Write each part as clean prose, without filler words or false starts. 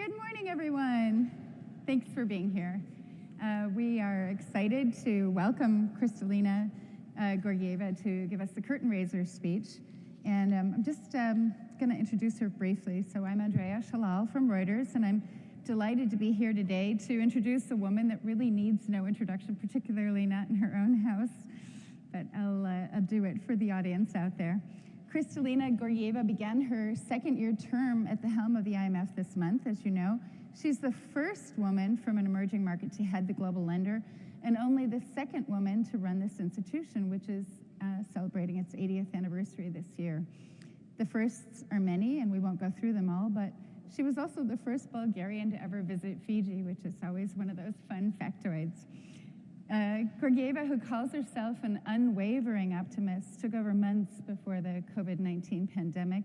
Good morning, everyone. Thanks for being here. We are excited to welcome Kristalina Georgieva to give us the curtain raiser speech. And I'm just going to introduce her briefly. So I'm Andrea Shalal from Reuters, and I'm delighted to be here today to introduce a woman that really needs no introduction, particularly not in her own house. But I'll do it for the audience out there. Kristalina Georgieva began her second-year term at the helm of the IMF this month, as you know. She's the first woman from an emerging market to head the global lender, and only the second woman to run this institution, which is celebrating its 80th anniversary this year. The firsts are many, and we won't go through them all, but she was also the first Bulgarian to ever visit Fiji, which is always one of those fun factoids. Georgieva, who calls herself an unwavering optimist, took over months before the COVID-19 pandemic.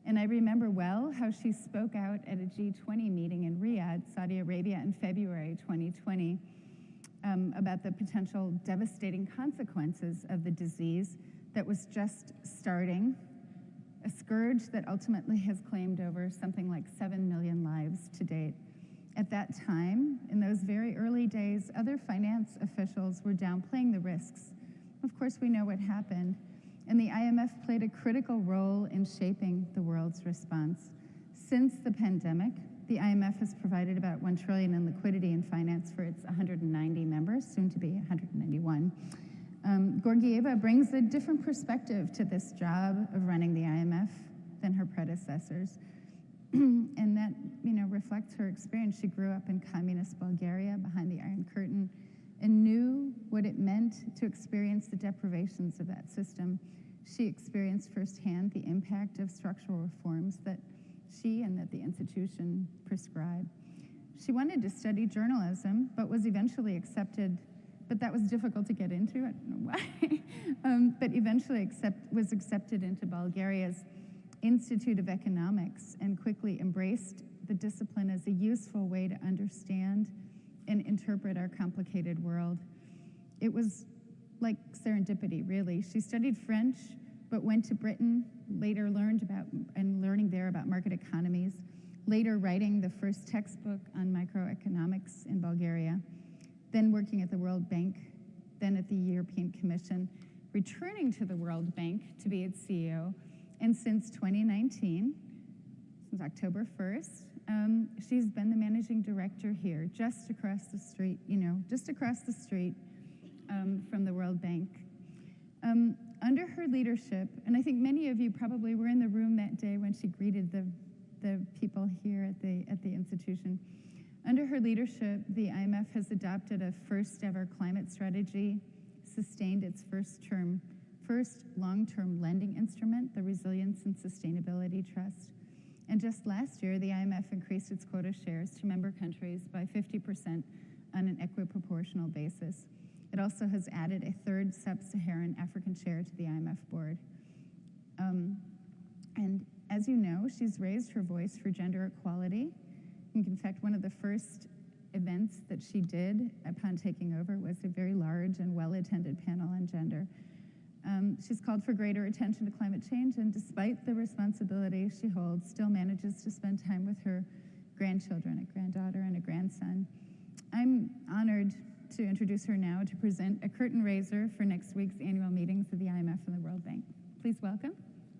And I remember well how she spoke out at a G20 meeting in Riyadh, Saudi Arabia, in February 2020 about the potential devastating consequences of the disease that was just starting, a scourge that ultimately has claimed over something like 7 million lives to date. At that time, in those very early days, other finance officials were downplaying the risks. Of course, we know what happened, and the IMF played a critical role in shaping the world's response. Since the pandemic, the IMF has provided about $1 trillion in liquidity and finance for its 190 members, soon to be 191. Georgieva brings a different perspective to this job of running the IMF than her predecessors. And that, reflects her experience. She grew up in communist Bulgaria behind the Iron Curtain and knew what it meant to experience the deprivations of that system. She experienced firsthand the impact of structural reforms that she and that the institution prescribed. She wanted to study journalism, but was eventually accepted, but that was difficult to get into, I don't know why, but eventually was accepted into Bulgaria's Institute of Economics and quickly embraced the discipline as a useful way to understand and interpret our complicated world. It was like serendipity, really. She studied French, but went to Britain, later learning there about market economies, later writing the first textbook on microeconomics in Bulgaria, then working at the World Bank, then at the European Commission, returning to the World Bank to be its CEO. And since 2019, since October 1st, she's been the managing director here, just across the street, from the World Bank. Under her leadership, and I think many of you probably were in the room that day when she greeted the people here at the institution. Under her leadership, the IMF has adopted a first-ever climate strategy, sustained its first long-term lending instrument, the Resilience and Sustainability Trust. And just last year, the IMF increased its quota shares to member countries by 50% on an equiproportional basis. It also has added a third sub-Saharan African chair to the IMF board. And as you know, she's raised her voice for gender equality. In fact, one of the first events that she did upon taking over was a very large and well-attended panel on gender. She's called for greater attention to climate change, and despite the responsibility she holds, still manages to spend time with her grandchildren, a granddaughter and a grandson. I'm honored to introduce her now to present a curtain raiser for next week's annual meetings of the IMF and the World Bank. Please welcome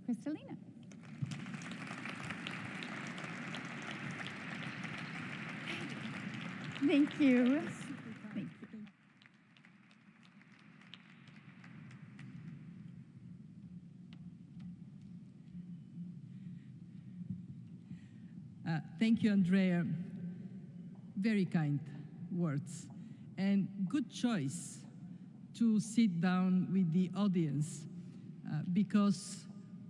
Kristalina. Thank you. Thank you, Andrea. Very kind words. And good choice to sit down with the audience because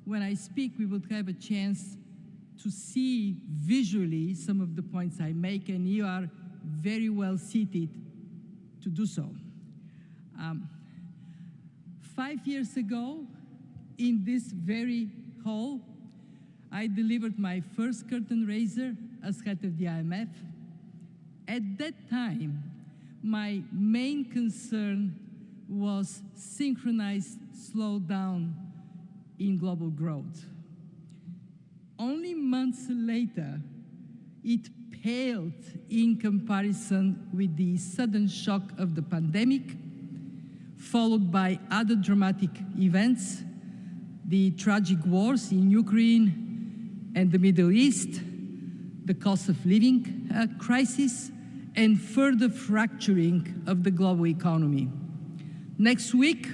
when I speak, we would have a chance to see visually some of the points I make, and you are very well seated to do so. 5 years ago, in this very hall, I delivered my first curtain raiser as head of the IMF. At that time, my main concern was synchronized slowdown in global growth. Only months later, it paled in comparison with the sudden shock of the pandemic, followed by other dramatic events, the tragic wars in Ukraine and the Middle East, the cost of living crisis, and further fracturing of the global economy. Next week,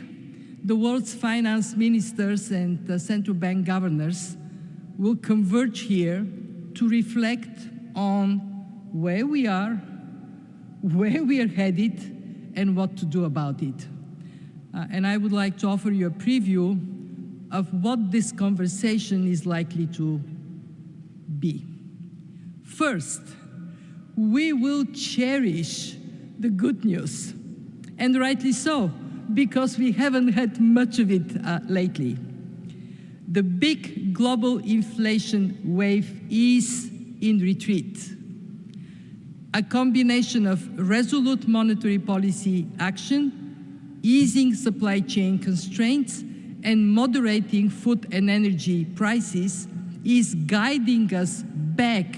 the world's finance ministers and central bank governors will converge here to reflect on where we are headed, and what to do about it. And I would like to offer you a preview of what this conversation is likely to be. First, we will cherish the good news, and rightly so, because we haven't had much of it lately. The big global inflation wave is in retreat. A combination of resolute monetary policy action, easing supply chain constraints, and moderating food and energy prices is guiding us back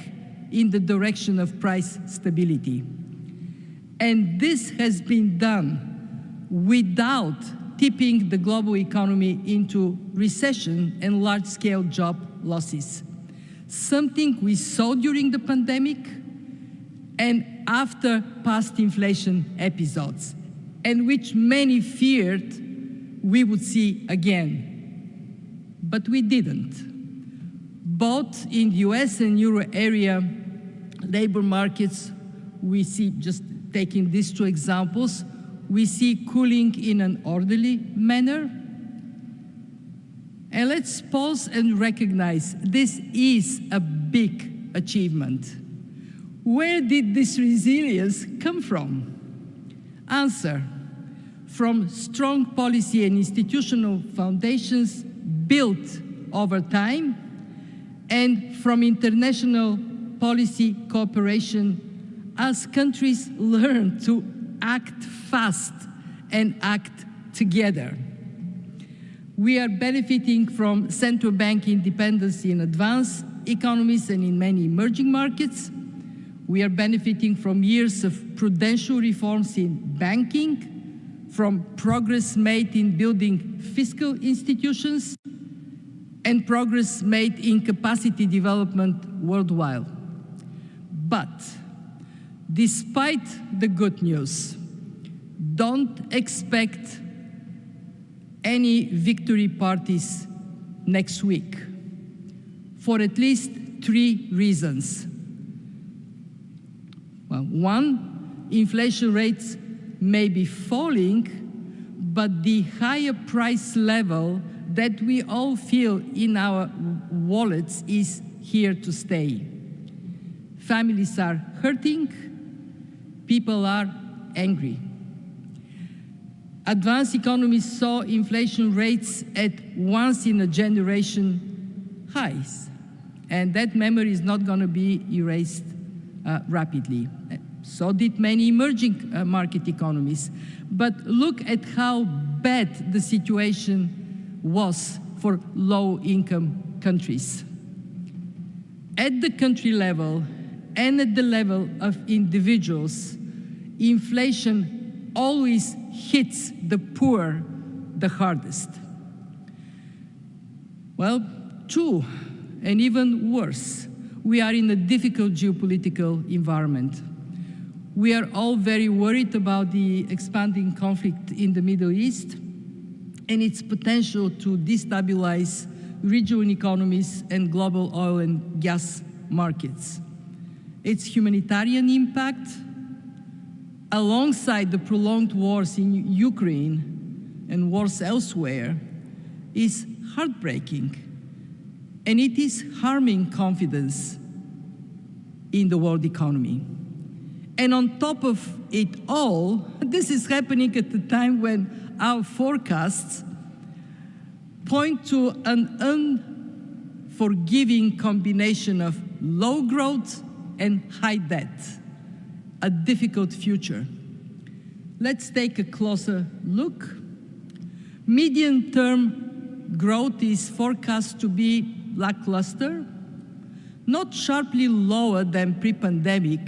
in the direction of price stability. And this has been done without tipping the global economy into recession and large-scale job losses, something we saw during the pandemic and after past inflation episodes, and which many feared we would see again. But we didn't. Both in the US and Euro area labor markets, we see, just taking these two examples, we see cooling in an orderly manner. And let's pause and recognize this is a big achievement. Where did this resilience come from? Answer: from strong policy and institutional foundations built over time, and from international policy cooperation as countries learn to act fast and act together. We are benefiting from central bank independence in advanced economies and in many emerging markets. We are benefiting from years of prudential reforms in banking, from progress made in building fiscal institutions, and progress made in capacity development worldwide. But despite the good news, don't expect any victory parties next week, for at least 3 reasons. Well, one, inflation rates may be falling, but the higher price level that we all feel in our wallets is here to stay. Families are hurting, people are angry. Advanced economies saw inflation rates at once-in-a-generation highs, and that memory is not going to be erased rapidly. So did many emerging market economies. But look at how bad the situation was for low-income countries. At the country level and at the level of individuals, inflation always hits the poor the hardest. Well, 2, and even worse, we are in a difficult geopolitical environment. We are all very worried about the expanding conflict in the Middle East and its potential to destabilize regional economies and global oil and gas markets. Its humanitarian impact, alongside the prolonged wars in Ukraine and wars elsewhere, is heartbreaking, and it is harming confidence in the world economy. And on top of it all, this is happening at the time when our forecasts point to an unforgiving combination of low growth and high debt, a difficult future. Let's take a closer look. Medium-term growth is forecast to be lackluster. not sharply lower than pre-pandemic,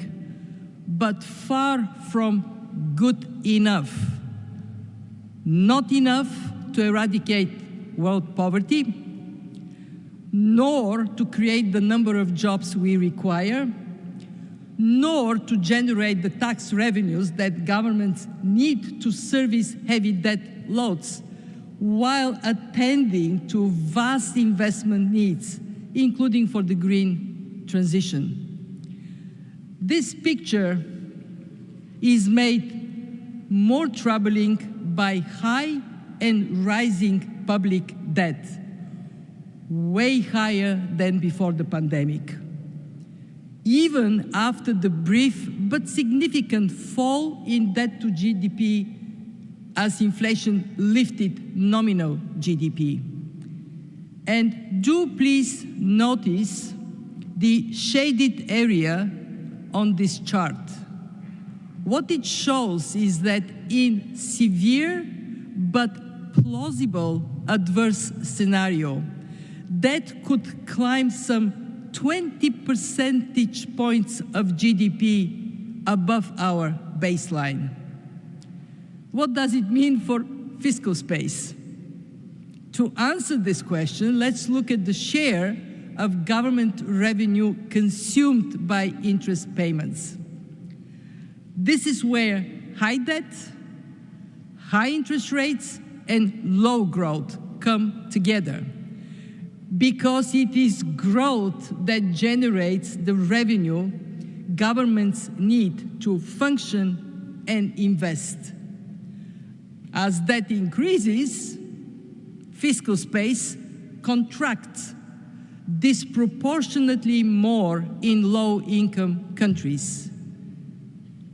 but far from good enough. Not enough to eradicate world poverty, nor to create the number of jobs we require, nor to generate the tax revenues that governments need to service heavy debt loads, while attending to vast investment needs, including for the green transition. This picture is made more troubling by high and rising public debt, way higher than before the pandemic. Even after the brief but significant fall in debt to GDP as inflation lifted nominal GDP. And do please notice the shaded area on this chart. What it shows is that in severe but plausible adverse scenario, debt could climb some 20 percentage points of GDP above our baseline. What does it mean for fiscal space? To answer this question, let's look at the share of government revenue consumed by interest payments. This is where high debt, high interest rates, and low growth come together, because it is growth that generates the revenue governments need to function and invest. As debt increases, fiscal space contracts disproportionately more in low-income countries.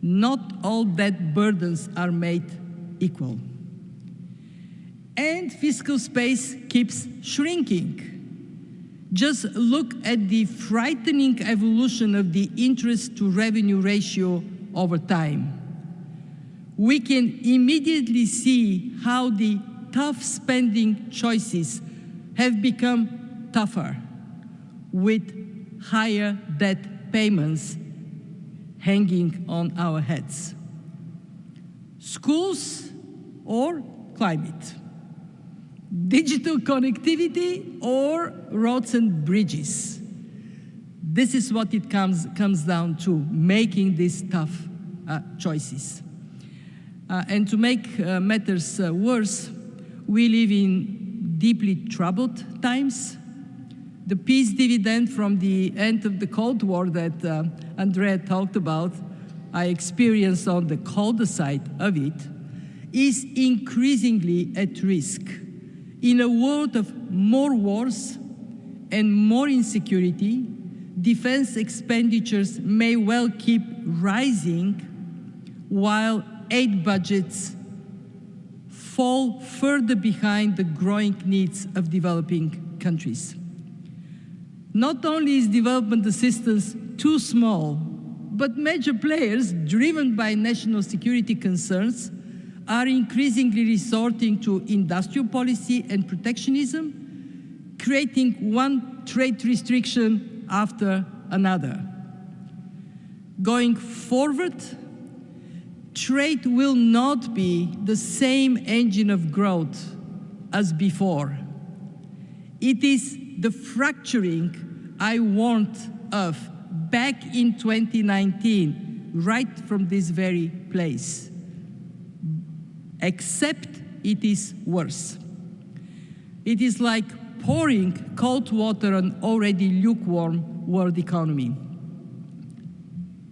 Not all debt burdens are made equal. And fiscal space keeps shrinking. Just look at the frightening evolution of the interest-to-revenue ratio over time. We can immediately see how the tough spending choices have become tougher, with higher debt payments hanging on our heads. Schools or climate? Digital connectivity or roads and bridges? This is what it comes down to, making these tough choices. And to make matters worse, we live in deeply troubled times. The peace dividend from the end of the Cold War that Andrea talked about, I experienced on the colder side of it, is increasingly at risk. In a world of more wars and more insecurity, defense expenditures may well keep rising while aid budgets fall further behind the growing needs of developing countries. Not only is development assistance too small, but major players, driven by national security concerns, are increasingly resorting to industrial policy and protectionism, creating one trade restriction after another. Going forward, trade will not be the same engine of growth as before. It is the fracturing I warned of back in 2019, right from this very place. Except it is worse. It is like pouring cold water on already lukewarm world economy.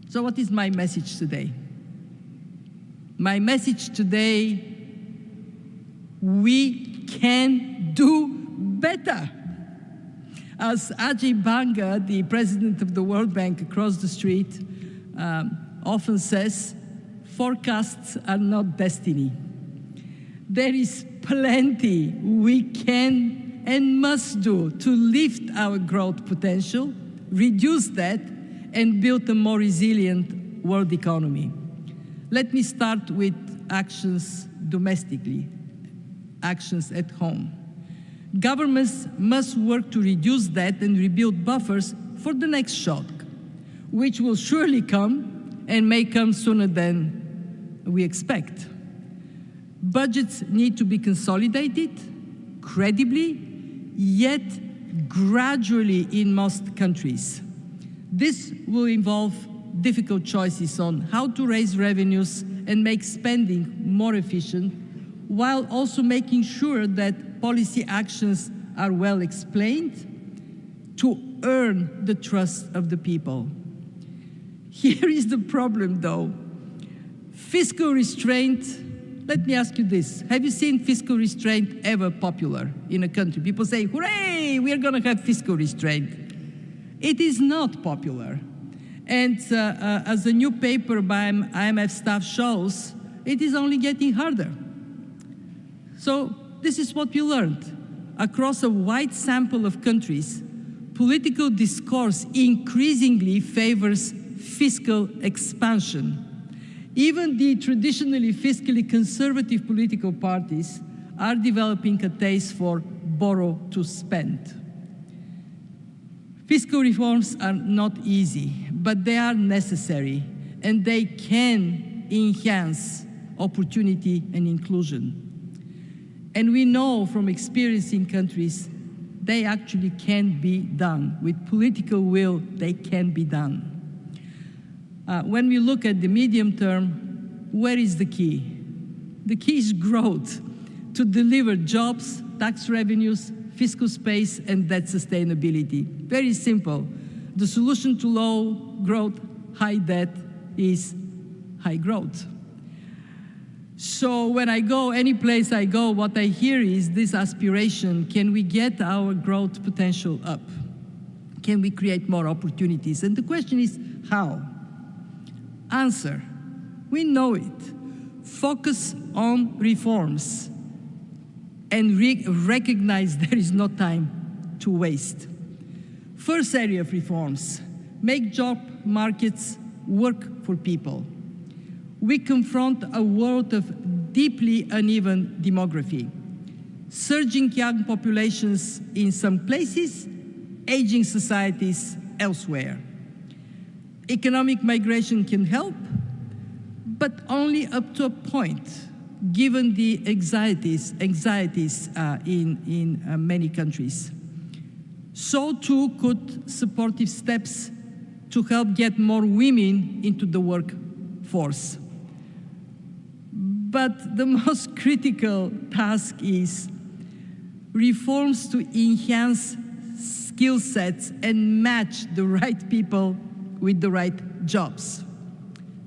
So what is my message today? My message today, we can do better. As Ajay Banga, the president of the World Bank across the street, often says, forecasts are not destiny. There is plenty we can and must do to lift our growth potential, reduce debt, and build a more resilient world economy. Let me start with actions domestically, actions at home. Governments must work to reduce debt and rebuild buffers for the next shock, which will surely come and may come sooner than we expect. Budgets need to be consolidated credibly, yet gradually in most countries. This will involve difficult choices on how to raise revenues and make spending more efficient, while also making sure that policy actions are well explained to earn the trust of the people. Here is the problem, though. Fiscal restraint, let me ask you this. Have you seen fiscal restraint ever popular in a country? People say, hooray, we are going to have fiscal restraint. It is not popular. And as the new paper by IMF staff shows, it is only getting harder. So this is what we learned. Across a wide sample of countries, political discourse increasingly favors fiscal expansion. Even the traditionally fiscally conservative political parties are developing a taste for borrow to spend. Fiscal reforms are not easy, but they are necessary, and they can enhance opportunity and inclusion. And we know from experience in countries, they actually can be done. With political will, they can be done. When we look at the medium term, where is the key? The key is growth, to deliver jobs, tax revenues, fiscal space, and debt sustainability. Very simple. The solution to low growth, high debt is high growth. So when I go, any place I go, what I hear is this aspiration: can we get our growth potential up? Can we create more opportunities? And the question is, how? Answer: we know it. Focus on reforms and recognize there is no time to waste. First area of reforms: make job markets work for people. We confront a world of deeply uneven demography. Surging young populations in some places, aging societies elsewhere. Economic migration can help, but only up to a point, given the anxieties in many countries. So too could supportive steps to help get more women into the workforce. But the most critical task is reforms to enhance skill sets and match the right people with the right jobs.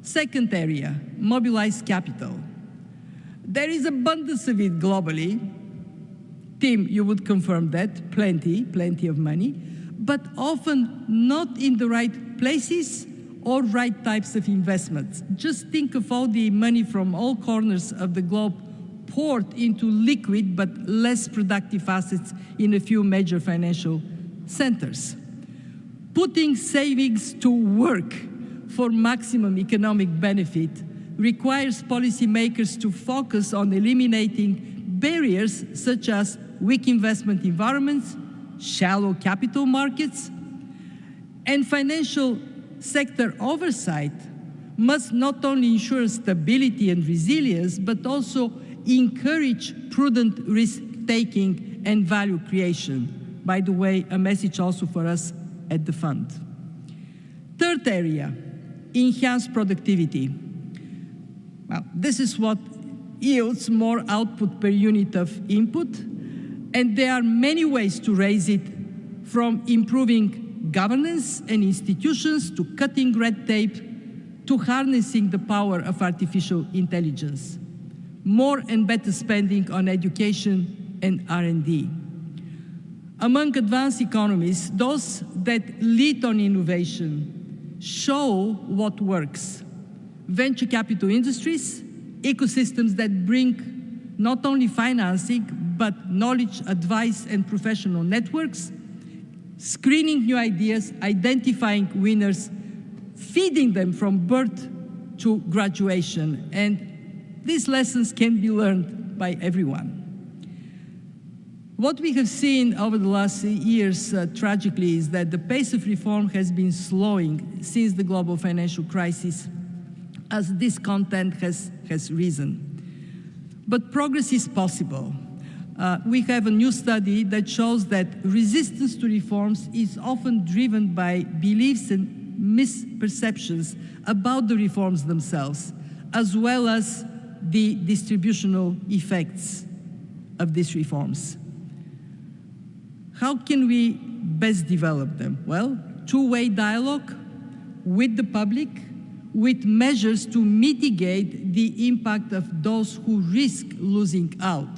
Second area, mobilize capital. There is abundance of it globally. Tim, you would confirm that, plenty of money, but often not in the right places or right types of investments. Just think of all the money from all corners of the globe poured into liquid but less productive assets in a few major financial centers. Putting savings to work for maximum economic benefit requires policymakers to focus on eliminating barriers such as weak investment environments, shallow capital markets, and financial sector oversight must not only ensure stability and resilience, but also encourage prudent risk-taking and value creation. By the way, a message also for us at the fund. Third area, enhance productivity. Well, this is what yields more output per unit of input, and there are many ways to raise it, from improving governance and institutions to cutting red tape to harnessing the power of artificial intelligence. More and better spending on education and R&D. Among advanced economies, those that lead on innovation show what works. Venture capital industries, ecosystems that bring not only financing, but knowledge, advice, and professional networks, screening new ideas, identifying winners, feeding them from birth to graduation. And these lessons can be learned by everyone. What we have seen over the last years, tragically, is that the pace of reform has been slowing since the global financial crisis, as discontent has risen. But progress is possible. We have a new study that shows that resistance to reforms is often driven by beliefs and misperceptions about the reforms themselves, as well as the distributional effects of these reforms. How can we best develop them? Well, two-way dialogue with the public, with measures to mitigate the impact of those who risk losing out.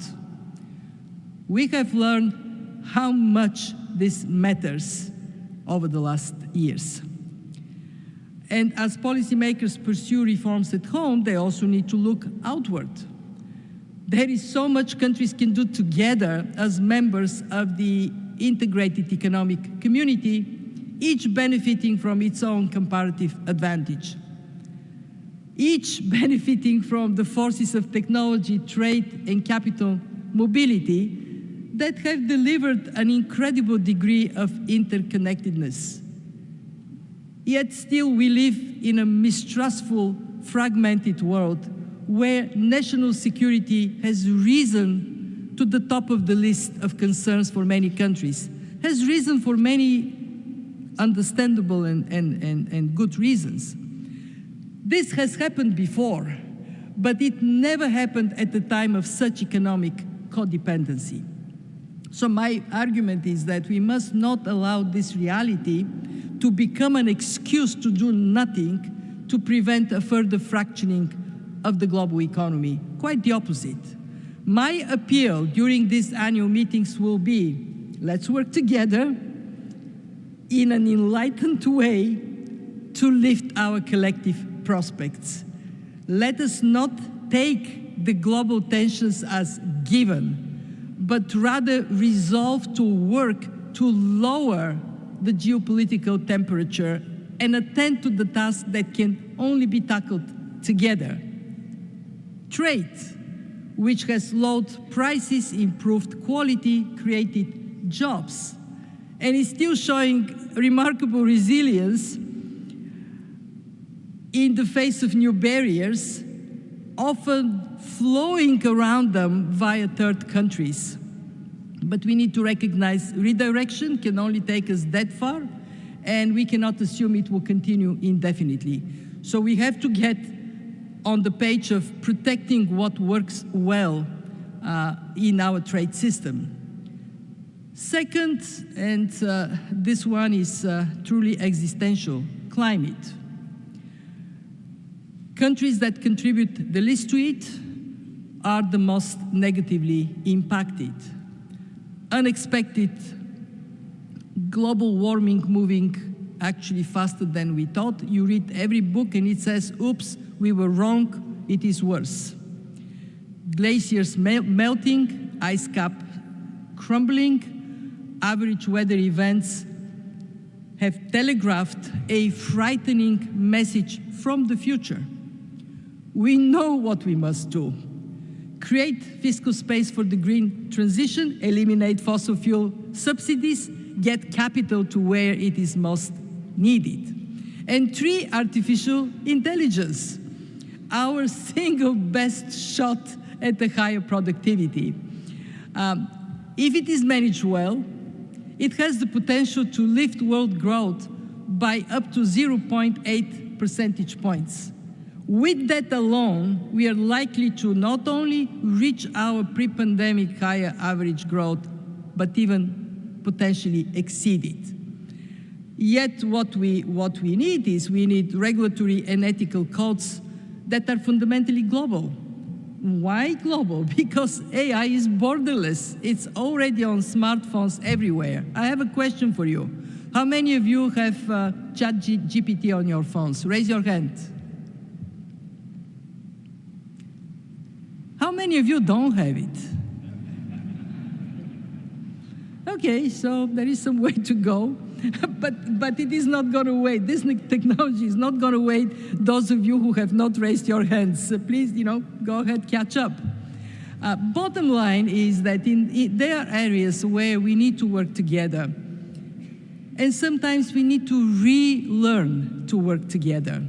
We have learned how much this matters over the last years. And as policymakers pursue reforms at home, they also need to look outward. There is so much countries can do together as members of the integrated economic community, each benefiting from its own comparative advantage. Each benefiting from the forces of technology, trade, and capital mobility that have delivered an incredible degree of interconnectedness. Yet still we live in a mistrustful, fragmented world where national security has risen to the top of the list of concerns for many countries, has risen for many understandable and good reasons. This has happened before, but it never happened at the time of such economic codependency. So my argument is that we must not allow this reality to become an excuse to do nothing to prevent a further fracturing of the global economy. Quite the opposite. My appeal during these annual meetings will be, let's work together in an enlightened way to lift our collective prospects. Let us not take the global tensions as given, but rather resolve to work to lower the geopolitical temperature and attend to the tasks that can only be tackled together. Trade, which has lowered prices, improved quality, created jobs, and is still showing remarkable resilience in the face of new barriers, often flowing around them via third countries. But we need to recognize redirection can only take us that far, and we cannot assume it will continue indefinitely. So we have to get on the page of protecting what works well in our trade system. Second, and this one is truly existential, climate. Countries that contribute the least to it are the most negatively impacted. Unexpected global warming moving actually faster than we thought. You read every book and it says, oops, we were wrong, it is worse. Glaciers melting, ice cap crumbling, average weather events have telegraphed a frightening message from the future. We know what we must do. Create fiscal space for the green transition, eliminate fossil fuel subsidies, get capital to where it is most needed. And three, artificial intelligence, our single best shot at a higher productivity. If it is managed well, it has the potential to lift world growth by up to 0.8 percentage points. With that alone, we are likely to not only reach our pre-pandemic higher average growth, but even potentially exceed it. Yet what we need is we need regulatory and ethical codes that are fundamentally global. Why global? Because AI is borderless. It's already on smartphones everywhere. I have a question for you. How many of you have ChatGPT on your phones? Raise your hand. How many of you don't have it? Okay, so there is some way to go, but it is not going to wait. This technology is not going to wait those of you who have not raised your hands. Please, go ahead, catch up. Bottom line is that there are areas where we need to work together. And sometimes we need to relearn to work together.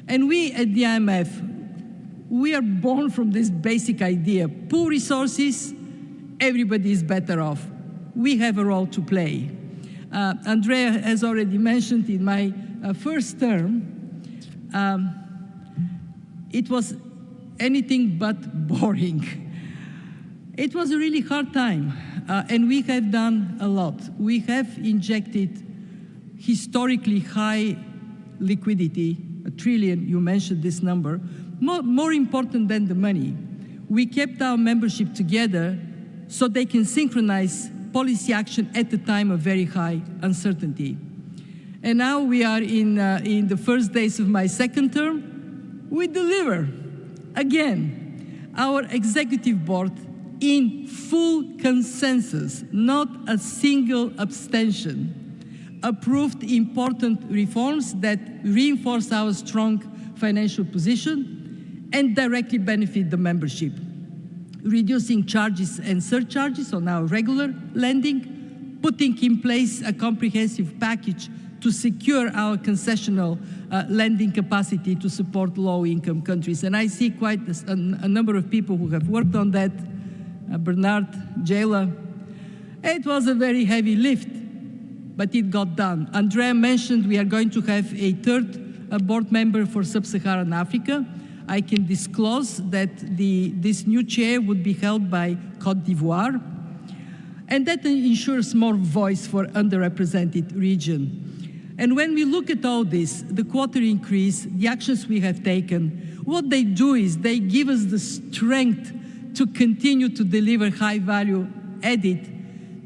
And we at the IMF, we are born from this basic idea: pool resources, everybody is better off. We have a role to play. Andrea has already mentioned in my first term, it was anything but boring. It was a really hard time, and we have done a lot. We have injected historically high liquidity, $1 trillion, you mentioned this number. More important than the money, we kept our membership together so they can synchronize policy action at the time of very high uncertainty. And now we are in the first days of my second term. We deliver. Again, our executive board, in full consensus, not a single abstention, approved important reforms that reinforce our strong financial position and directly benefit the membership, reducing charges and surcharges on our regular lending, putting in place a comprehensive package to secure our concessional lending capacity to support low-income countries. And I see quite a number of people who have worked on that. Bernard, Jayla. It was a very heavy lift, but it got done. Andrea mentioned we are going to have a third board member for Sub-Saharan Africa. I can disclose that this new chair would be held by Côte d'Ivoire, and that ensures more voice for underrepresented region. And when we look at all this, the quarterly increase, the actions we have taken, what they do is they give us the strength to continue to deliver high value added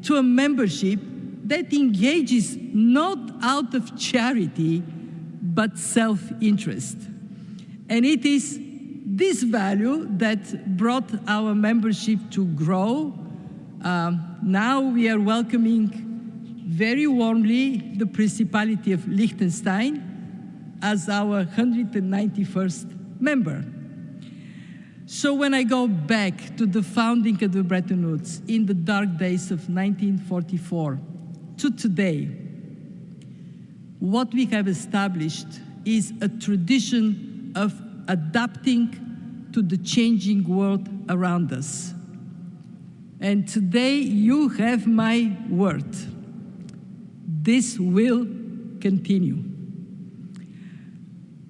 to a membership that engages not out of charity, but self-interest. And it is this value that brought our membership to grow. Now we are welcoming very warmly the Principality of Liechtenstein as our 191st member. So when I go back to the founding of the Bretton Woods in the dark days of 1944 to today, what we have established is a tradition of adapting to the changing world around us. And today you have my word. This will continue.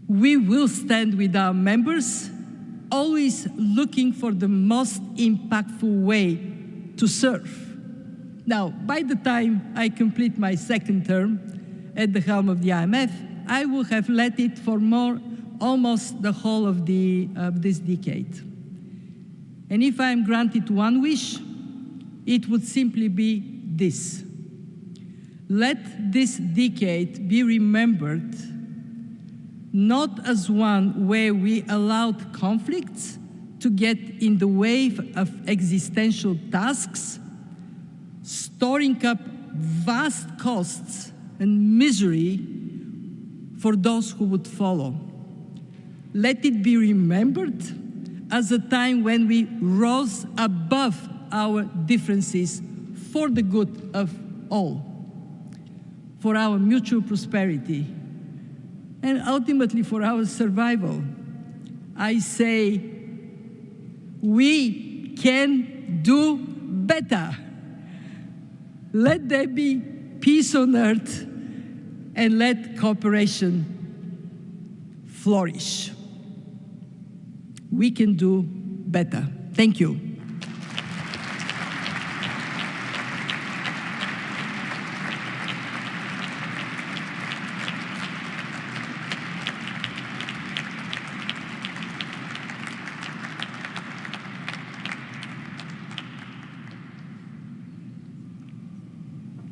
We will stand with our members, always looking for the most impactful way to serve. Now, by the time I complete my second term at the helm of the IMF, I will have led it for almost the whole of this decade. And if I am granted one wish, it would simply be this: let this decade be remembered not as one where we allowed conflicts to get in the way of existential tasks, storing up vast costs and misery for those who would follow. Let it be remembered as a time when we rose above our differences for the good of all, for our mutual prosperity, and ultimately for our survival. I say, we can do better. Let there be peace on earth, and let cooperation flourish. We can do better. Thank you.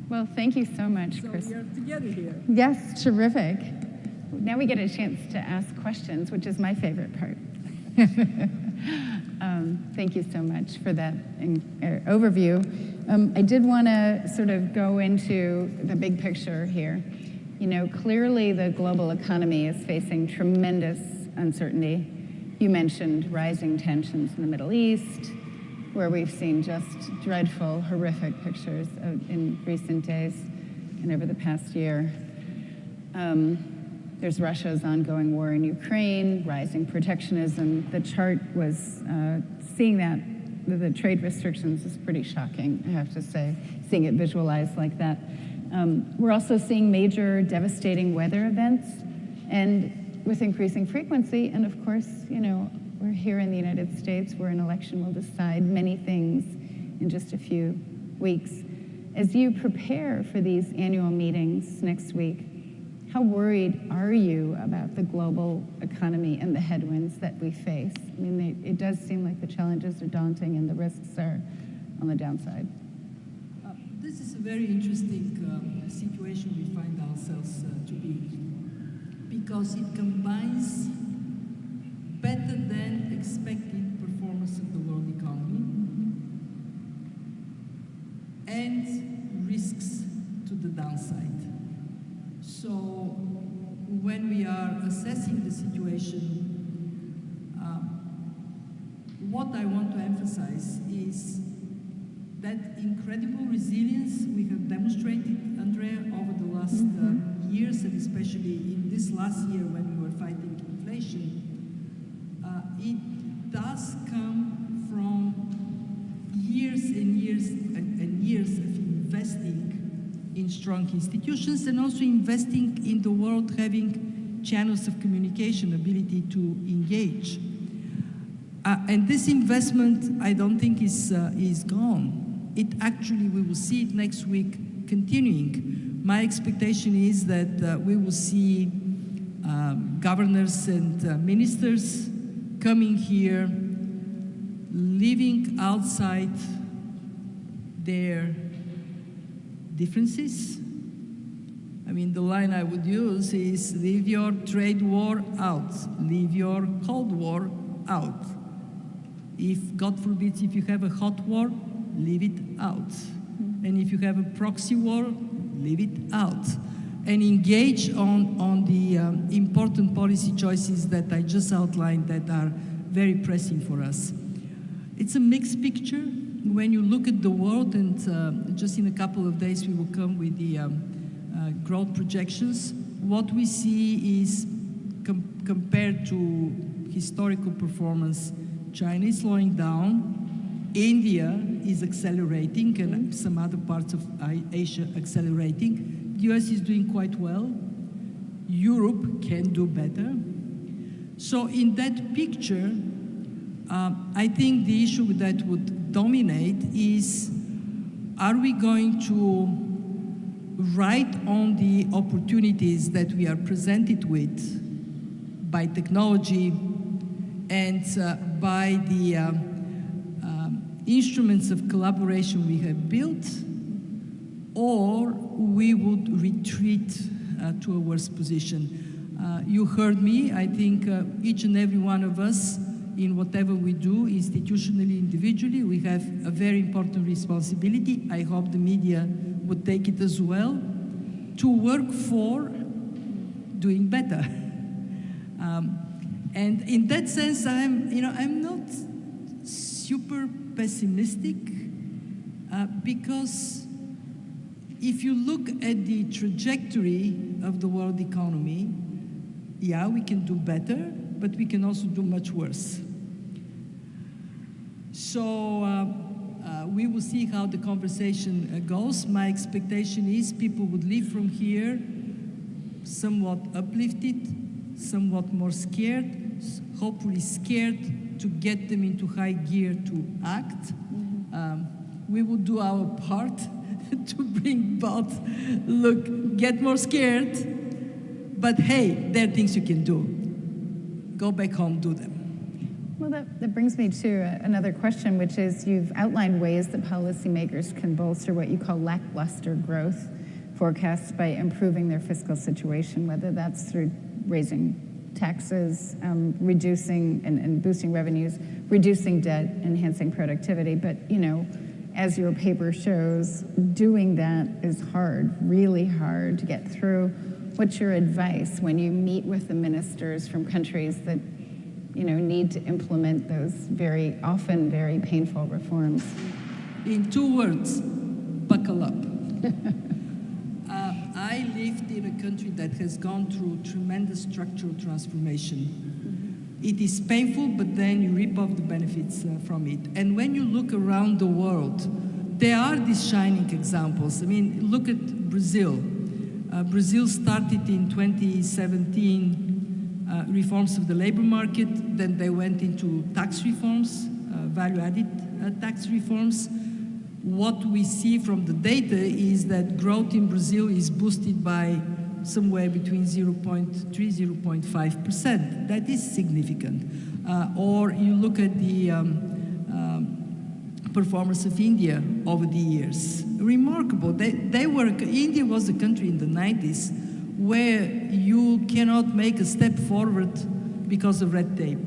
Well, thank you so much, Chris. So we are together here. Yes, terrific. Now we get a chance to ask questions, which is my favorite part. Thank you so much for that overview. I did want to sort of go into the big picture here. You know, clearly the global economy is facing tremendous uncertainty. You mentioned rising tensions in the Middle East, where we've seen just dreadful, horrific pictures in recent days and over the past year. There's Russia's ongoing war in Ukraine, rising protectionism. The chart was seeing that, the trade restrictions is pretty shocking, I have to say, seeing it visualized like that. We're also seeing major devastating weather events and with increasing frequency. And of course, you know, we're here in the United States where an election will decide many things in just a few weeks. As you prepare for these annual meetings next week, how worried are you about the global economy and the headwinds that we face? I mean, it does seem like the challenges are daunting and the risks are on the downside. This is a very interesting situation we find ourselves to be, because it combines better than expected performance of the world economy and risks to the downside. So when we are assessing the situation, what I want to emphasize is that incredible resilience we have demonstrated, Andrea, over the last years, and especially in this last year when we were fighting inflation. It does come from years and years and years of investing in strong institutions and also investing in the world having channels of communication, ability to engage. And this investment, I don't think is gone. It actually, we will see it next week continuing. My expectation is that we will see governors and ministers coming here, living outside their differences. I mean, the line I would use is leave your trade war out, leave your Cold War out. If, God forbid, if you have a hot war, leave it out. And if you have a proxy war, leave it out. And engage on the important policy choices that I just outlined that are very pressing for us. It's a mixed picture. When you look at the world, and just in a couple of days we will come with the growth projections, what we see is, compared to historical performance, China is slowing down, India is accelerating, and some other parts of Asia accelerating. The US is doing quite well. Europe can do better. So in that picture, I think the issue that would dominate is, are we going to ride on the opportunities that we are presented with by technology and by the instruments of collaboration we have built, or we would retreat to a worse position? You heard me. I think each and every one of us, in whatever we do, institutionally, individually, we have a very important responsibility. I hope the media would take it as well, to work for doing better. And in that sense, I'm not super pessimistic, because if you look at the trajectory of the world economy, yeah, we can do better, but we can also do much worse. So we will see how the conversation goes. My expectation is people would leave from here somewhat uplifted, somewhat more scared, hopefully scared to get them into high gear to act. We will do our part to bring both, look, get more scared, but hey, there are things you can do. Go back home, do them. Well, that brings me to another question, which is, you've outlined ways that policymakers can bolster what you call lackluster growth forecasts by improving their fiscal situation, whether that's through raising taxes, reducing and boosting revenues, reducing debt, enhancing productivity. But, you know, as your paper shows, doing that is hard, really hard to get through. What's your advice when you meet with the ministers from countries that need to implement those often very painful reforms? In 2 words, buckle up. I lived in a country that has gone through tremendous structural transformation. It is painful, but then you reap off the benefits from it. And when you look around the world, there are these shining examples. I mean, look at Brazil. Brazil started in 2017 reforms of the labor market, then they went into tax reforms, value-added tax reforms. What we see from the data is that growth in Brazil is boosted by somewhere between 0.3, 0.5%. That is significant. Or you look at the performance of India over the years. Remarkable. India was a country in the 90s where you cannot make a step forward because of red tape.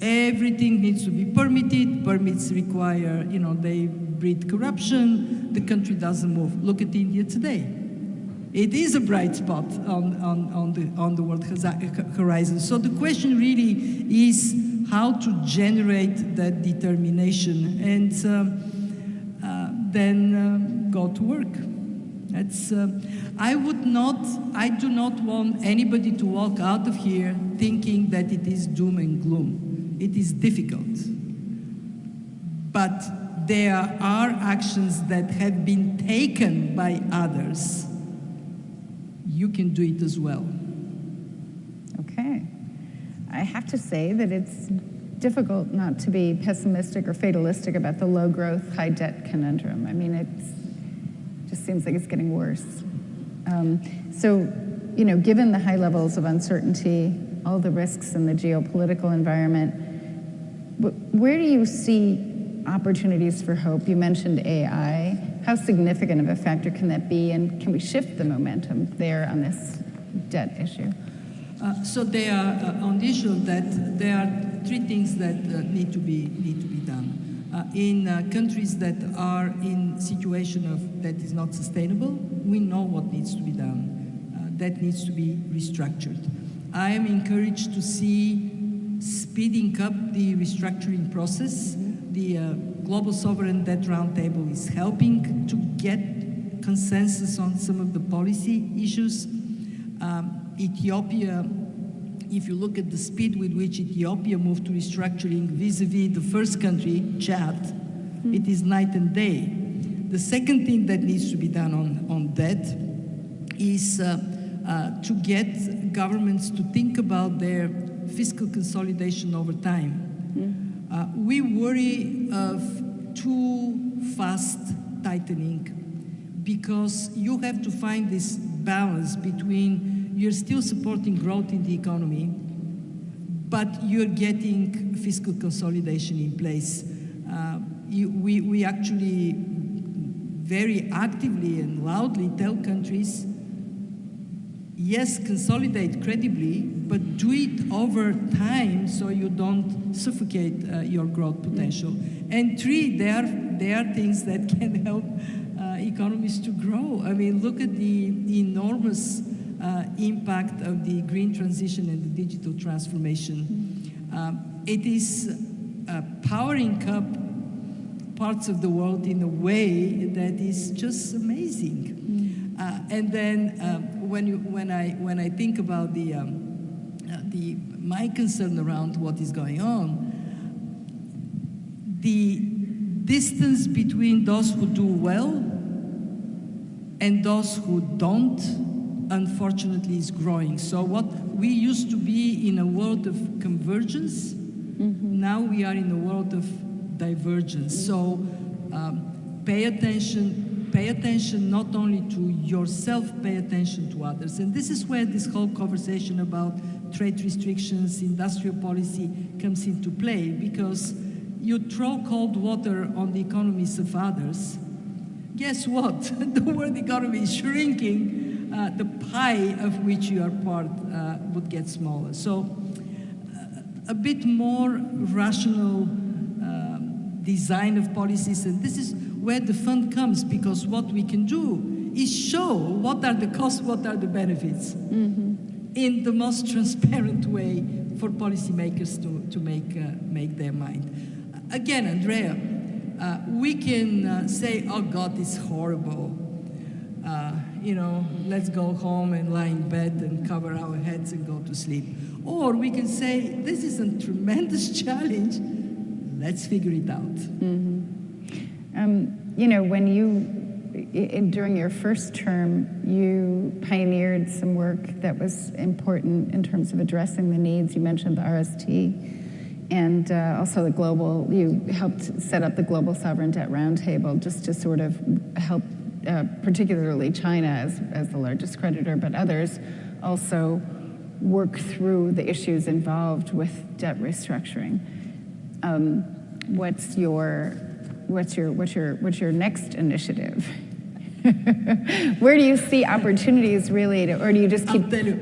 Everything needs to be permitted. Permits require, they breed corruption. The country doesn't move. Look at India today. It is a bright spot on the world horizon. So the question really is how to generate that determination and then go to work. That's, I do not want anybody to walk out of here thinking that it is doom and gloom. It is difficult. But there are actions that have been taken by others. You can do it as well. Okay. I have to say that it's difficult not to be pessimistic or fatalistic about the low growth, high debt conundrum. I mean, it just seems like it's getting worse. So, given the high levels of uncertainty, all the risks in the geopolitical environment, where do you see opportunities for hope? You mentioned AI. How significant of a factor can that be, and can we shift the momentum there on this debt issue? So there are, on the issue of that, there are 3 things that need to be done. In countries that are in situation that is not sustainable, we know what needs to be done. That needs to be restructured. I am encouraged to see speeding up the restructuring process. The Global Sovereign Debt Roundtable is helping to get consensus on some of the policy issues. Ethiopia, if you look at the speed with which Ethiopia moved to restructuring vis-a-vis the first country, Chad, it is night and day. The second thing that needs to be done on debt is to get governments to think about their fiscal consolidation over time. We worry of too fast tightening because you have to find this balance between you're still supporting growth in the economy, but you're getting fiscal consolidation in place. We actually very actively and loudly tell countries, yes, consolidate credibly, but do it over time so you don't suffocate your growth potential. And 3, there are things that can help economies to grow. I mean, look at the enormous impact of the green transition and the digital transformation. It is powering up parts of the world in a way that is just amazing. And then when I think about my concern around what is going on, the distance between those who do well and those who don't, unfortunately, is growing. So what we used to be in a world of convergence, now we are in a world of divergence. So pay attention not only to yourself, pay attention to others. And this is where this whole conversation about trade restrictions, industrial policy comes into play, because you throw cold water on the economies of others. Guess what? The world economy is shrinking. The pie of which you are part would get smaller. So a bit more rational design of policies, and this is where the fund comes, because what we can do is show what are the costs, what are the benefits, in the most transparent way for policymakers to make their mind. Again, Andrea, we can say, oh God, it's horrible. Let's go home and lie in bed and cover our heads and go to sleep. Or we can say, this is a tremendous challenge. Let's figure it out. Mm-hmm. When during your first term, you pioneered some work that was important in terms of addressing the needs. You mentioned the RST and also you helped set up the Global Sovereign Debt Roundtable just to sort of help particularly China as the largest creditor, but others also work through the issues involved with debt restructuring. What's your next initiative? Where do you see opportunities really, or do you just keep? I'll tell you.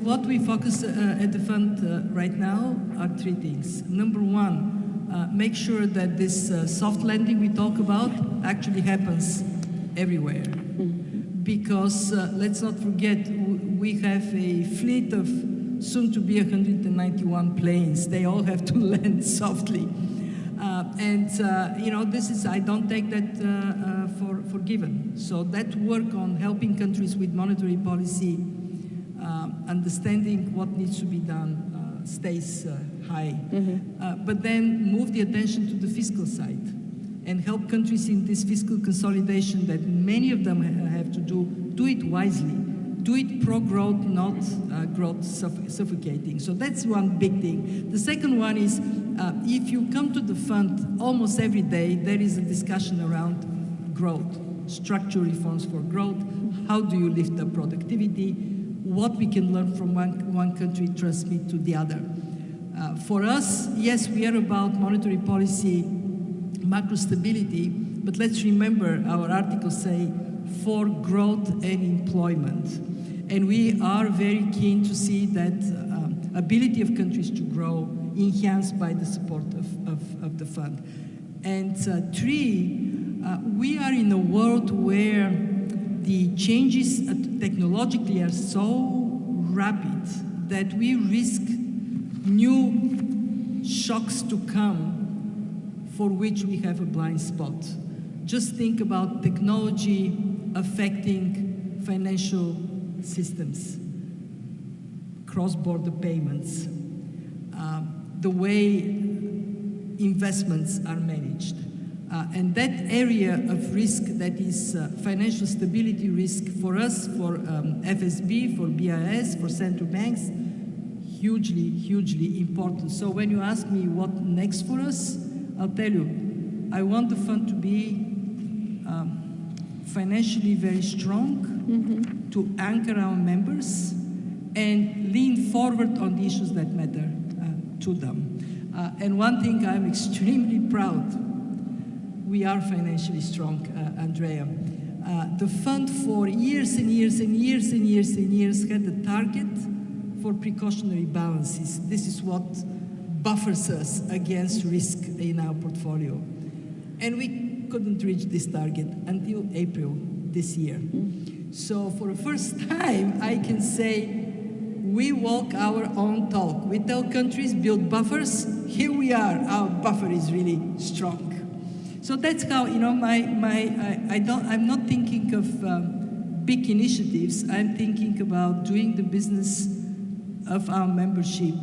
What we focus at the fund right now are three things. Number one, make sure that this soft landing we talk about actually happens everywhere. Mm-hmm. Because let's not forget, we have a fleet of soon to be 191 planes. They all have to land softly. This is, I don't take that for given. So that work on helping countries with monetary policy, understanding what needs to be done, stays high. Mm-hmm. But then move the attention to the fiscal side and help countries in this fiscal consolidation that many of them have to do it wisely. Do it pro-growth, not growth suffocating. So that's one big thing. The second one is, if you come to the fund, almost every day there is a discussion around growth, structural reforms for growth, how do you lift up productivity, what we can learn from one country, transmit to the other. For us, yes, we are about monetary policy, macro stability, but let's remember our articles say for growth and employment. And we are very keen to see that ability of countries to grow enhanced by the support of the fund. And three, we are in a world where the changes technologically are so rapid that we risk new shocks to come for which we have a blind spot. Just think about technology affecting financial systems, cross-border payments, the way investments are managed. And that area of risk that is financial stability risk for us, for FSB, for BIS, for central banks, hugely, hugely important. So when you ask me what next for us, I'll tell you, I want the fund to be financially very strong, mm-hmm. to anchor our members and lean forward on the issues that matter to them. And one thing I'm extremely proud, we are financially strong, Andrea. The fund for years and years and years and years and years had a target for precautionary balances. This is what buffers us against risk in our portfolio. And we couldn't reach this target until April this year. Mm-hmm. So for the first time, I can say we walk our own talk. We tell countries build buffers. Here we are. Our buffer is really strong. So that's how, I'm not thinking of big initiatives. I'm thinking about doing the business of our membership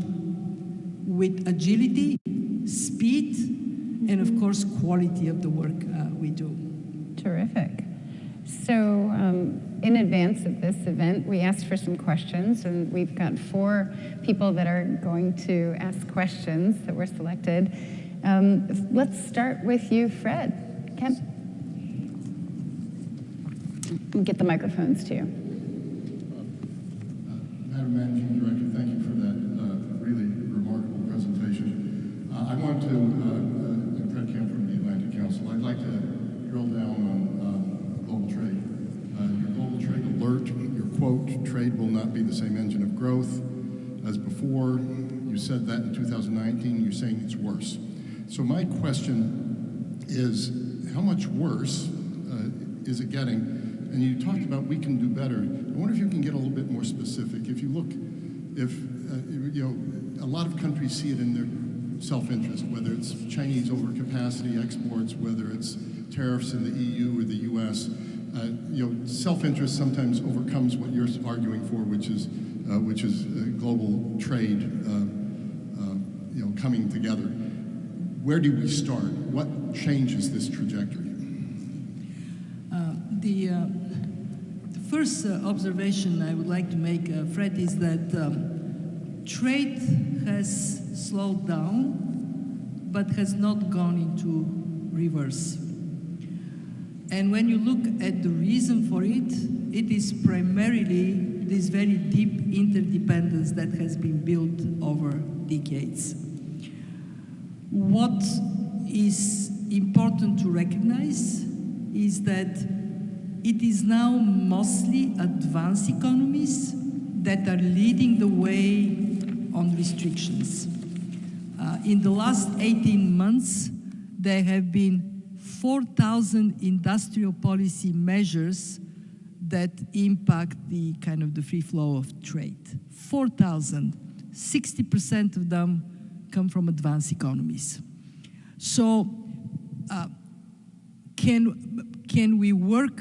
with agility, speed, and of course, quality of the work we do. Terrific. So in advance of this event, we asked for some questions, and we've got 4 people that are going to ask questions that were selected. Let's start with you, Fred. Ken? We'll get the microphones to you. Madam Managing Director, thank you for that really remarkable presentation. I want to, Fred Kemp from the Atlantic Council, I'd like to drill down on global trade. Your global trade alert, your quote, trade will not be the same engine of growth as before. You said that in 2019, you're saying it's worse. So my question is, how much worse is it getting? And you talked about we can do better. I wonder if you can get a little bit more specific. If you look if, a lot of countries see it in their self-interest, whether it's Chinese overcapacity exports, whether it's tariffs in the EU or the US. Self-interest sometimes overcomes what you're arguing for, which is global trade, coming together. Where do we start? What changes this trajectory? The first observation I would like to make, Fred, is that trade has slowed down, but has not gone into reverse. And when you look at the reason for it, it is primarily this very deep interdependence that has been built over decades. What is important to recognize is that it is now mostly advanced economies that are leading the way on restrictions. In the last 18 months, there have been 4,000 industrial policy measures that impact the free flow of trade. 4,000, 60% of them come from advanced economies. So can we work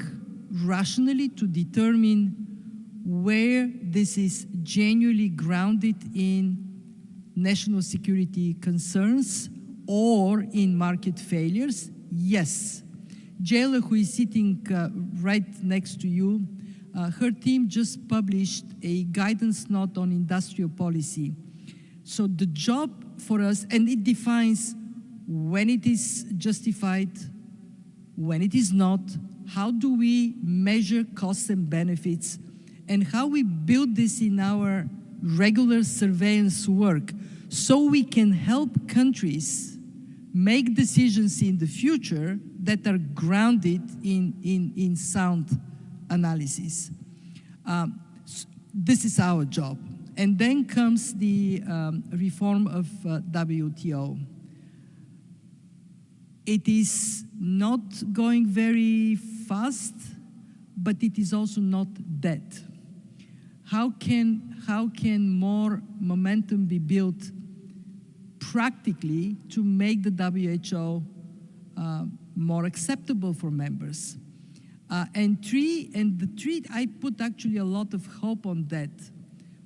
rationally to determine where this is genuinely grounded in national security concerns or in market failures? Yes. Jayla, who is sitting right next to you, her team just published a guidance note on industrial policy. So the job for us, and it defines when it is justified, when it is not, how do we measure costs and benefits, and how we build this in our regular surveillance work so we can help countries make decisions in the future that are grounded in sound analysis. This is our job. And then comes the reform of WTO. It is not going very fast, but it is also not dead. How can more momentum be built practically to make the WHO more acceptable for members? And I put actually a lot of hope on that.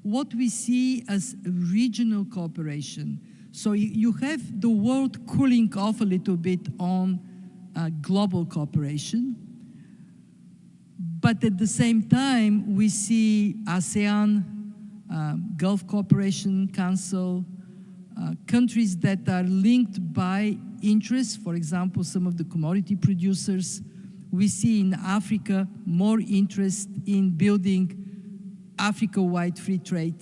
What we see as regional cooperation. So you have the world cooling off a little bit on global cooperation, but at the same time, we see ASEAN, Gulf Cooperation Council, countries that are linked by interests, for example, some of the commodity producers. We see in Africa more interest in building Africa-wide free trade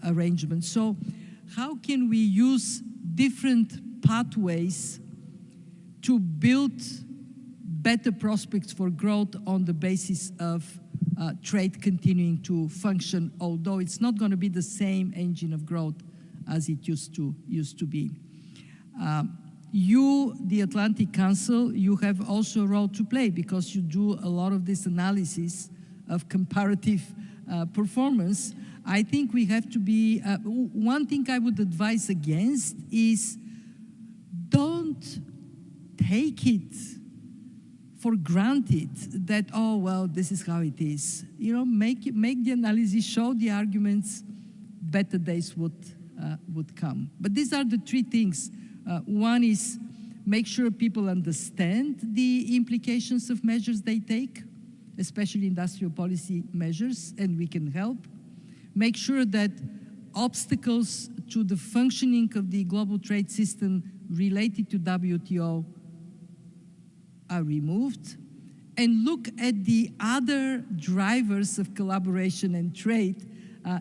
arrangements. So how can we use different pathways to build better prospects for growth on the basis of trade continuing to function, although it's not going to be the same engine of growth as it used to be. You, the Atlantic Council, you have also a role to play because you do a lot of this analysis of comparative performance. I think we have to be, one thing I would advise against is don't take it for granted that, oh, well, this is how it is. Make the analysis, show the arguments, better days would come. But these are the three things. One is make sure people understand the implications of measures they take, especially industrial policy measures, and we can help. Make sure that obstacles to the functioning of the global trade system related to WTO are removed, and look at the other drivers of collaboration and trade,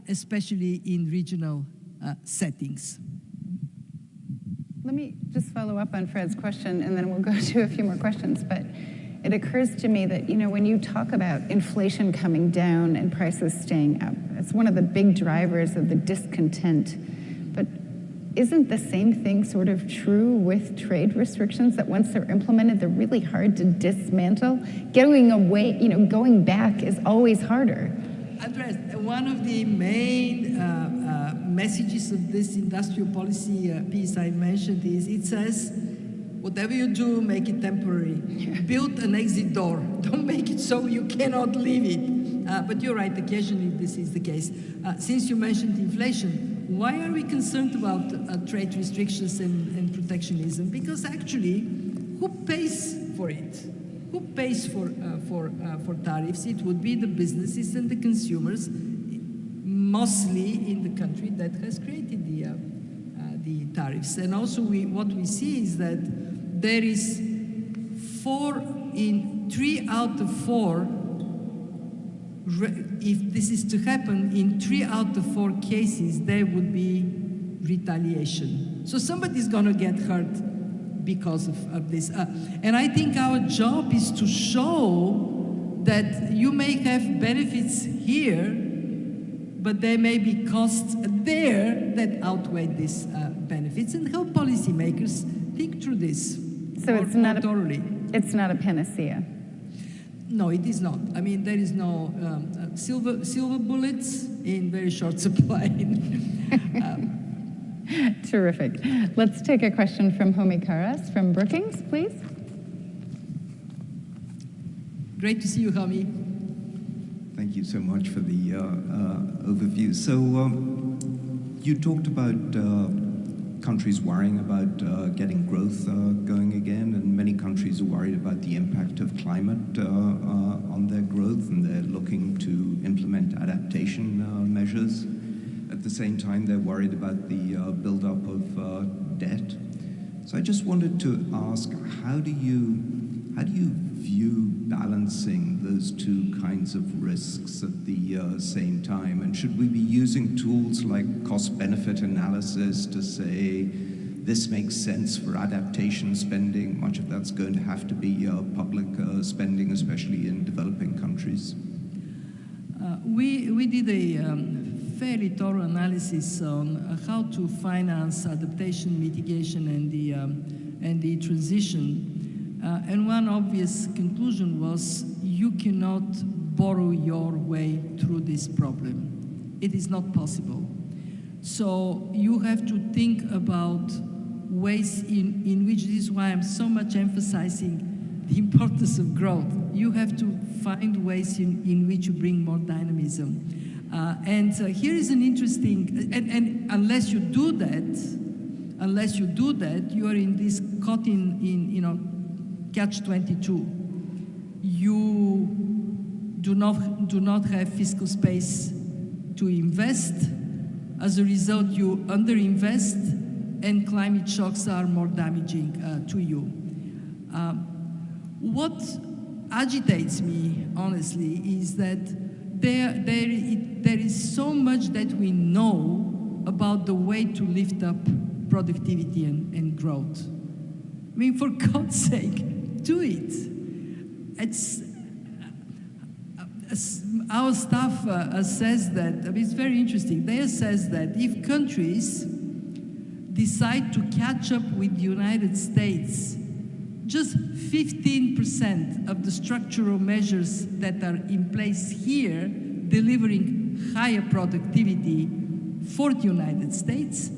especially in regional settings. Let me just follow up on Fred's question, and then we'll go to a few more questions. But it occurs to me that, when you talk about inflation coming down and prices staying up, it's one of the big drivers of the discontent. But isn't the same thing sort of true with trade restrictions, that once they're implemented, they're really hard to dismantle? Going away, going back is always harder. Andres, one of the main messages of this industrial policy piece I mentioned is, it says, whatever you do, make it temporary. Build an exit door. Don't make it so you cannot leave it. But you're right, occasionally this is the case. Since you mentioned inflation, why are we concerned about trade restrictions and protectionism? Because actually, who pays for it? Who pays for tariffs? It would be the businesses and the consumers, mostly in the country that has created the tariffs. And also, what we see is that there is 3 out of 4. If this is to happen, in 3 out of 4 cases, there would be retaliation. So somebody's going to get hurt because of this. And I think our job is to show that you may have benefits here, but there may be costs there that outweigh these benefits, and help policymakers think through this. So it's not thoroughly. It's not a panacea. No, it is not. I mean, there is no silver bullets in very short supply. Terrific. Let's take a question from Homi Karas from Brookings, please. Great to see you, Homi. Thank you so much for the overview. So you talked about countries worrying about getting growth going again, and many countries are worried about the impact of climate on their growth, and they're looking to implement adaptation measures. At the same time, they're worried about the buildup of debt. So I just wanted to ask, how do you view balancing those two kinds of risks at the same time? And should we be using tools like cost-benefit analysis to say, this makes sense for adaptation spending? Much of that's going to have to be public spending, especially in developing countries. We did a fairly thorough analysis on how to finance adaptation, mitigation, and the transition. And one obvious conclusion was, you cannot borrow your way through this problem. It is not possible. So you have to think about ways in which, this is why I'm so much emphasizing the importance of growth. You have to find ways in which you bring more dynamism. And here is an interesting, and unless you do that, you are in this caught in catch-22. You do not have fiscal space to invest. As a result, you underinvest, and climate shocks are more damaging to you. What agitates me, honestly, is that there is so much that we know about the way to lift up productivity and growth. I mean, for God's sake, do it. Our staff says that, I mean, it's very interesting. They says that if countries decide to catch up with the United States, just 15% of the structural measures that are in place here, delivering higher productivity for the United States,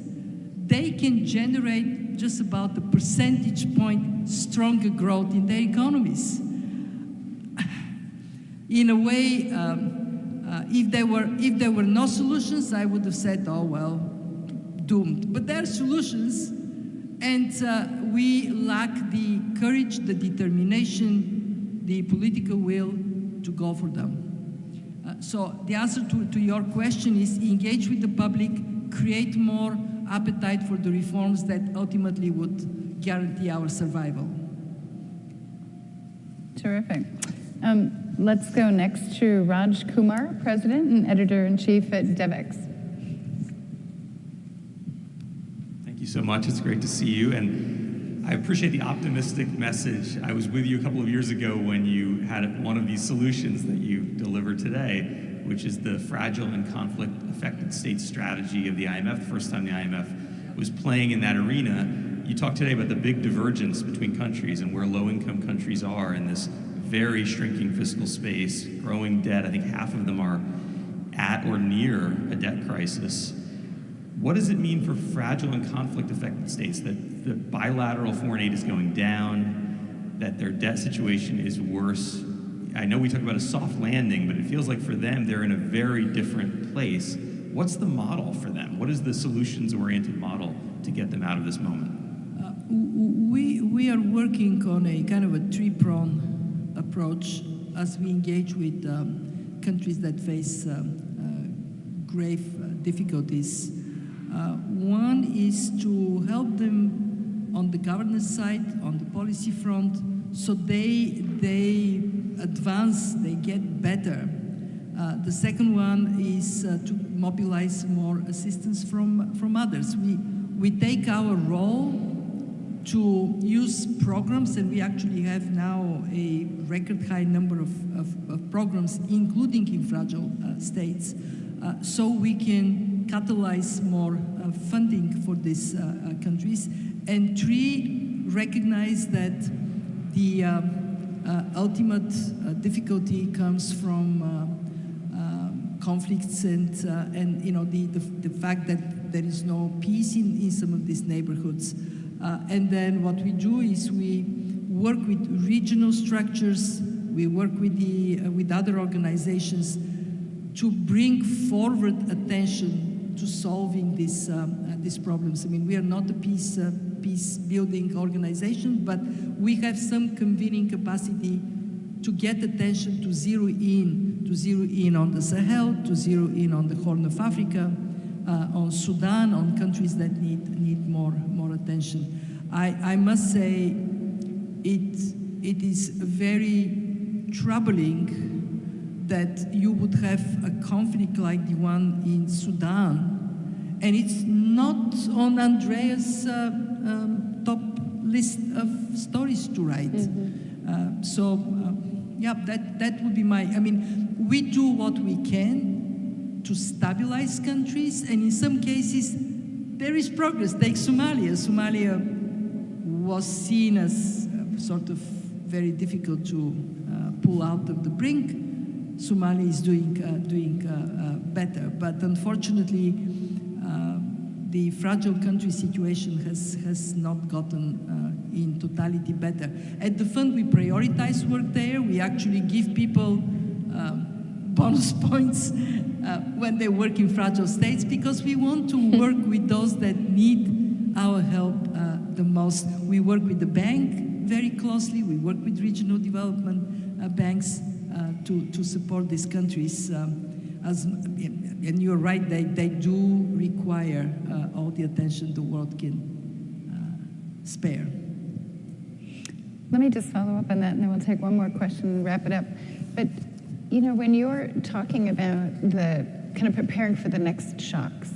they can generate just about a percentage point stronger growth in their economies. In a way, if there were no solutions, I would have said, oh well, doomed. But there are solutions, and we lack the courage, the determination, the political will to go for them. So the answer to your question is engage with the public, create more appetite for the reforms that ultimately would guarantee our survival. Terrific. Let's go next to Raj Kumar, President and Editor-in-Chief at DevEx. Thank you so much. It's great to see you, and I appreciate the optimistic message. I was with you a couple of years ago when you had one of these solutions that you delivered today, which is the fragile and conflict-affected state strategy of the IMF. The first time the IMF was playing in that arena. You talked today about the big divergence between countries and where low-income countries are in this very shrinking fiscal space, growing debt. I think half of them are at or near a debt crisis. What does it mean for fragile and conflict-affected states that the bilateral foreign aid is going down, that their debt situation is worse? I know we talk about a soft landing, but it feels like for them, they're in a very different place. What's the model for them? What is the solutions-oriented model to get them out of this moment? We are working on a kind of a three-pronged approach as we engage with countries that face grave difficulties. One is to help them on the governance side, on the policy front, so they advance, they get better. The second one is to mobilize more assistance from others. We take our role to use programs, and we actually have now a record high number of programs, including in fragile states, so we can catalyze more funding for these countries. And three, recognize that the ultimate difficulty comes from conflicts and you know the fact that there is no peace in some of these neighborhoods. And then what we do is we work with regional structures, we work with other organizations to bring forward attention to solving these problems. I mean, we are not a peace-building organization, but we have some convening capacity to get attention, to zero in on the Sahel, to zero in on the Horn of Africa, on Sudan, on countries that need more attention. I must say it is very troubling that you would have a conflict like the one in Sudan, and it's not on Andrea's top list of stories to write. Yeah, that would be my, I mean, we do what we can to stabilize countries, and in some cases, there is progress. Take Somalia. Somalia was seen as sort of very difficult to pull out of the brink. Somalia is doing better, but unfortunately, the fragile country situation has not gotten in totality better. At the fund, we prioritize work there. We actually give people bonus points when they work in fragile states, because we want to work with those that need our help the most. We work with the bank very closely. We work with regional development banks to support these countries. And you're right, they do require all the attention the world can spare. Let me just follow up on that, and then we'll take one more question and wrap it up. But, you know, when you're talking about the kind of preparing for the next shocks,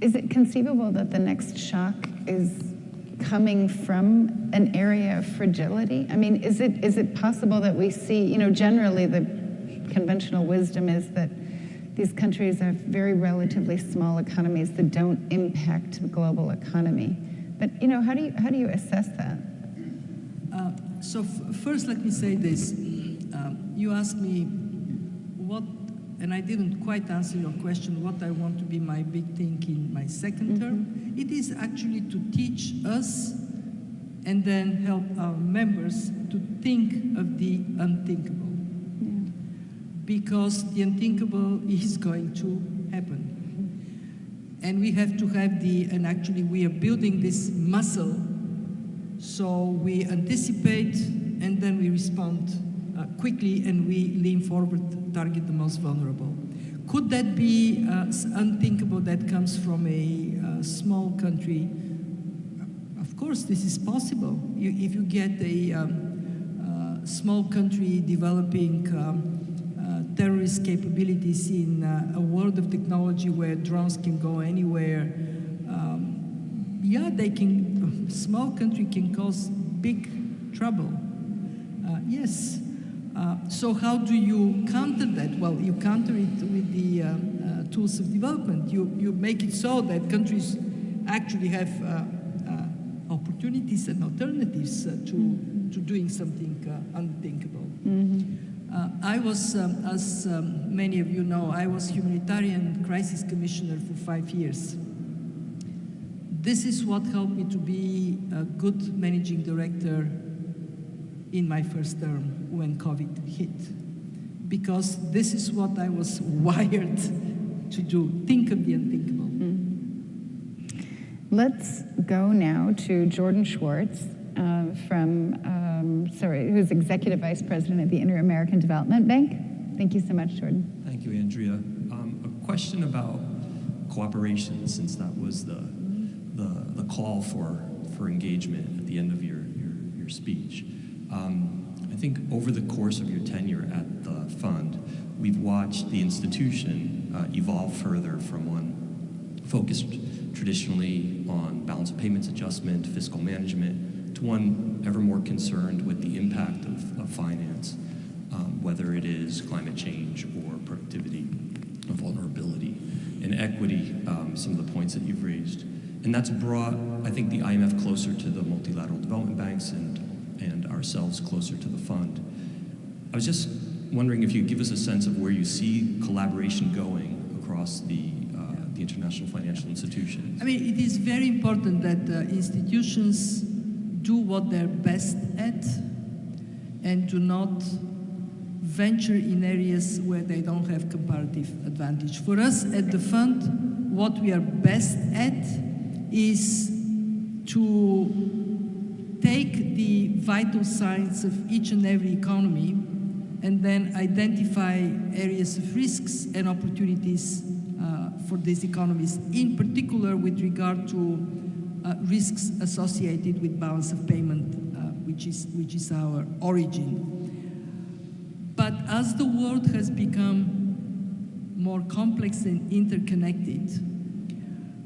is it conceivable that the next shock is coming from an area of fragility? I mean, is it possible that we see, you know, generally the conventional wisdom is that these countries are very relatively small economies that don't impact the global economy. But, you know, how do you assess that? So first, let me say this. You asked me what, and I didn't quite answer your question, what I want to be my big thing in my second term. It is actually to teach us and then help our members to think of the unthinkable. Because the unthinkable is going to happen. And we have to have and actually we are building this muscle, so we anticipate and then we respond quickly, and we lean forward, target the most vulnerable. Could that be unthinkable that comes from a small country? Of course, this is possible. If you get a small country developing terrorist capabilities in a world of technology where drones can go anywhere, yeah, small country can cause big trouble. Yes. So how do you counter that? Well, you counter it with the tools of development. You make it so that countries actually have opportunities and alternatives to doing something unthinkable. I was, as many of you know, I was humanitarian crisis commissioner for 5 years. This is what helped me to be a good managing director in my first term when COVID hit. Because this is what I was wired to do, think of the unthinkable. Let's go now to Jordan Schwartz, who's Executive Vice President of the Inter-American Development Bank. Thank you so much, Jordan. Thank you, Andrea. A question about cooperation, since that was the call for engagement at the end of your speech. I think over the course of your tenure at the fund, we've watched the institution evolve further from one focused traditionally on balance of payments adjustment, fiscal management, to one ever more concerned with the impact of finance, whether it is climate change or productivity, vulnerability, and equity, some of the points that you've raised. And that's brought, I think, the IMF closer to the multilateral development banks and ourselves closer to the fund. I was just wondering if you could give us a sense of where you see collaboration going across the international financial institutions. I mean, it is very important that institutions do what they're best at and do not venture in areas where they don't have comparative advantage. For us at the fund, what we are best at is to take the vital signs of each and every economy and then identify areas of risks and opportunities for these economies, in particular with regard to risks associated with balance of payment, which is our origin. But as the world has become more complex and interconnected,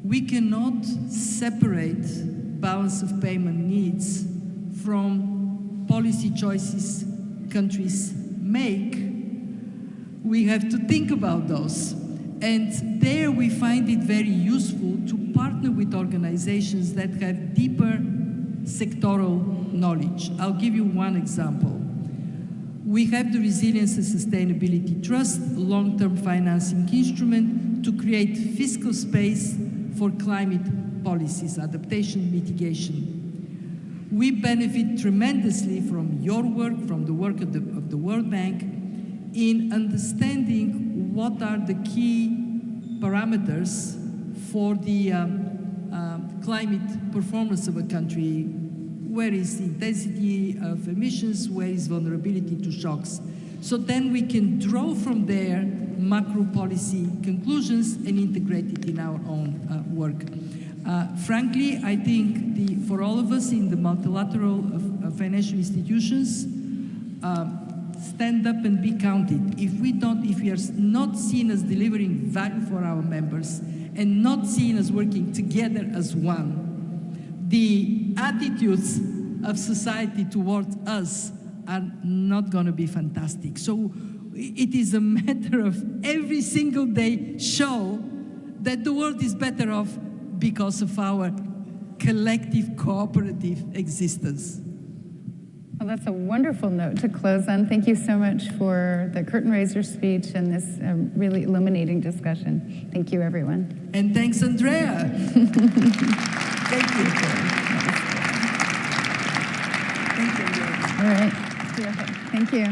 we cannot separate balance of payment needs from policy choices countries make. We have to think about those. And there we find it very useful to partner with organizations that have deeper sectoral knowledge. I'll give you one example. We have the Resilience and Sustainability Trust, a long-term financing instrument to create fiscal space for climate policies, adaptation, mitigation. We benefit tremendously from your work, from the work of the World Bank, in understanding what are the key parameters for the climate performance of a country. Where is the intensity of emissions? Where is vulnerability to shocks? So then we can draw from there macro policy conclusions and integrate it in our own work. Frankly, I think for all of us in the multilateral financial institutions, stand up and be counted. If we are not seen as delivering value for our members and not seen as working together as one, the attitudes of society towards us are not going to be fantastic. So it is a matter of every single day show that the world is better off because of our collective cooperative existence. Well, that's a wonderful note to close on. Thank you so much for the curtain raiser speech and this really illuminating discussion. Thank you, everyone. And thanks, Andrea. Thank you. Thank you. All right. Thank you.